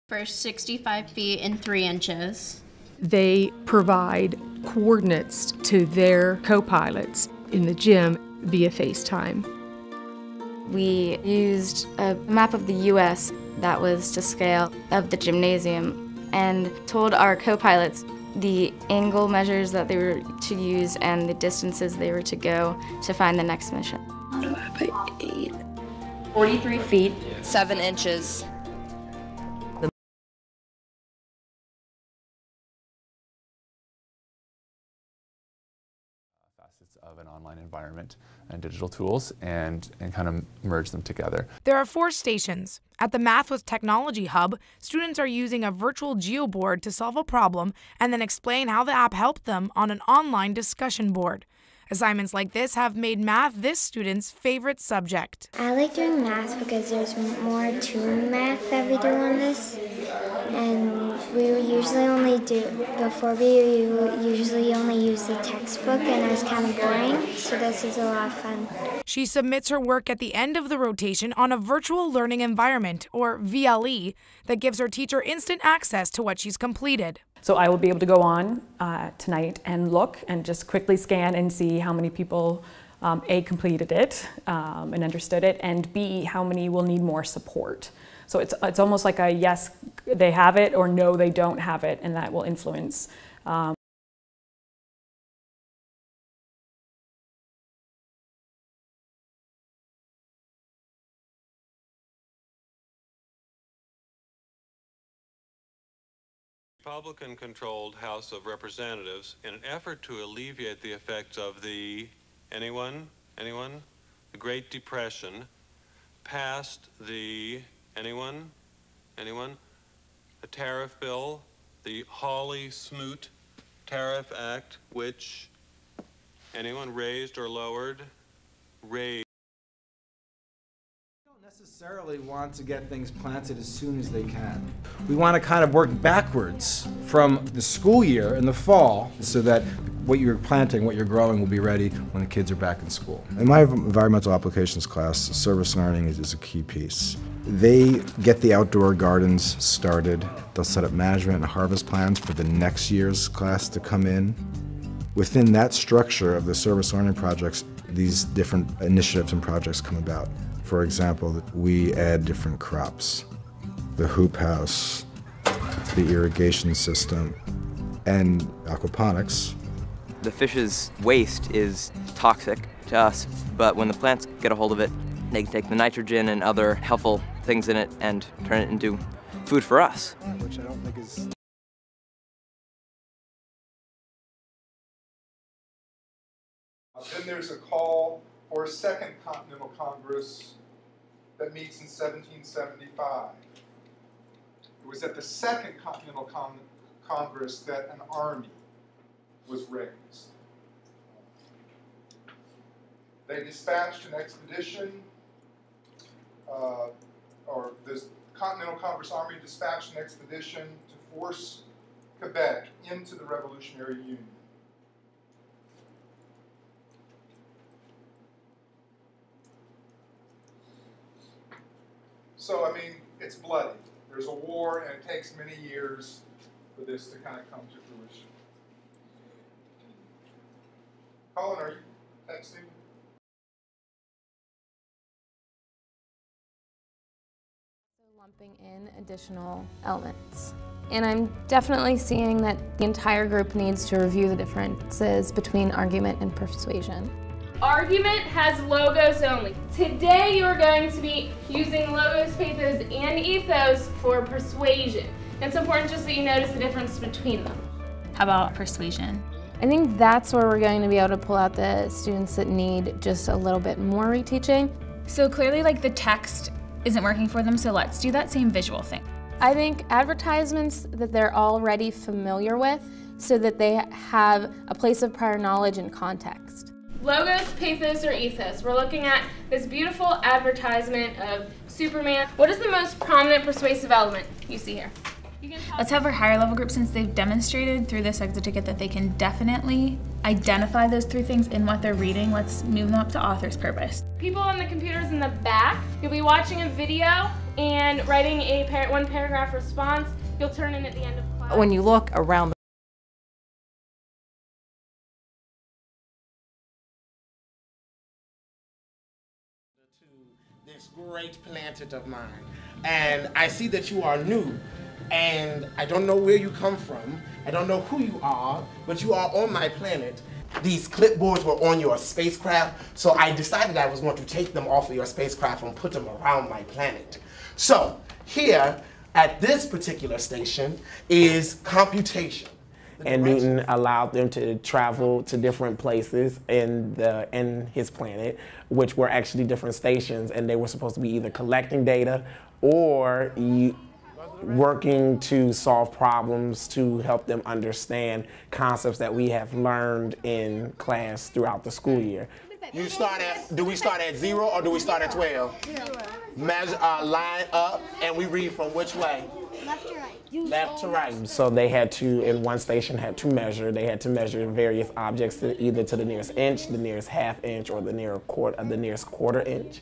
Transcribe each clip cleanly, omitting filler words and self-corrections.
For 65 feet and 3 inches. They provide coordinates to their co-pilots in the gym via FaceTime. We used a map of the U.S. that was to scale of the gymnasium and told our co-pilots the angle measures that they were to use and the distances they were to go to find the next mission. 43 feet, 7 inches. Facets of an online environment and digital tools and kind of merge them together. There are 4 stations. At the Math with Technology Hub, students are using a virtual geoboard to solve a problem and then explain how the app helped them on an online discussion board. Assignments like this have made math this student's favorite subject. I like doing math because there's more to math that we do on this. And we usually only use the textbook, and it was kind of boring, so this is a lot of fun. She submits her work at the end of the rotation on a virtual learning environment, or VLE, that gives her teacher instant access to what she's completed. So I will be able to go on tonight and look and just quickly scan and see how many people A, completed it and understood it, and B, how many will need more support. So it's almost like a yes, they have it, or no, they don't have it, and that will influence. Republican-controlled House of Representatives in an effort to alleviate the effects of the, anyone? The Great Depression, passed the, anyone? A tariff bill, the Hawley-Smoot Tariff Act, which, anyone raised or lowered? Raised. Necessarily want to get things planted as soon as they can. We want to kind of work backwards from the school year in the fall so that what you're planting, what you're growing will be ready when the kids are back in school. In my environmental applications class, service learning is a key piece. They get the outdoor gardens started. They'll set up management and harvest plans for the next year's class to come in. Within that structure of the service learning projects, these different initiatives and projects come about. For example, we add different crops, the hoop house, the irrigation system, and aquaponics. The fish's waste is toxic to us, but when the plants get a hold of it, they can take the nitrogen and other helpful things in it and turn it into food for us. Which I don't think is... Then there's a call for a Second Continental Congress that meets in 1775. It was at the Second Continental Congress that an army was raised. They dispatched an expedition, or the Continental Congress Army dispatched an expedition to force Quebec into the Revolutionary Union. So, I mean, it's bloody. There's a war, and it takes many years for this to kind of come to fruition. Colin, are you texting? Lumping in additional elements. And I'm definitely seeing that the entire group needs to review the differences between argument and persuasion. Argument has logos only. Today you're going to be using logos, pathos, and ethos for persuasion. It's important just that you notice the difference between them. How about persuasion? I think that's where we're going to be able to pull out the students that need just a little bit more reteaching. So clearly like the text isn't working for them, so let's do that same visual thing. I think advertisements that they're already familiar with so that they have a place of prior knowledge and context. Logos, pathos, or ethos. We're looking at this beautiful advertisement of Superman. What is the most prominent persuasive element you see here? Let's have our higher level group, since they've demonstrated through this exit ticket that they can definitely identify those 3 things in what they're reading. Let's move them up to author's purpose. People on the computers in the back, you'll be watching a video and writing a one paragraph response. You'll turn in at the end of class. When you look around this great planet of mine, and I see that you are new, and I don't know where you come from, I don't know who you are, but you are on my planet. These clipboards were on your spacecraft, so I decided I was going to take them off of your spacecraft and put them around my planet. So here at this particular station is computation. And Newton allowed them to travel to different places in his planet, which were actually different stations, and they were supposed to be either collecting data or working to solve problems to help them understand concepts that we have learned in class throughout the school year. Do we start at 0 or do we start at 12? 0. Measure, line up, and we read from which way? Left to right. Left to right. So they had to, in one station, had to measure. They had to measure various objects either to the nearest inch, the nearest half inch, or the nearest quarter inch.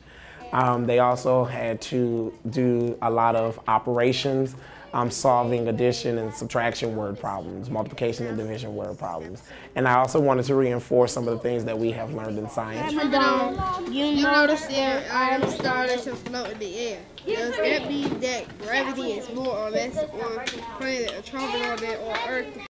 They also had to do a lot of operations, solving addition and subtraction word problems, multiplication and division word problems. And I also wanted to reinforce some of the things that we have learned in science. You notice there are starting to float in the air. Does that mean that gravity is more or less on planet or traveling on it or Earth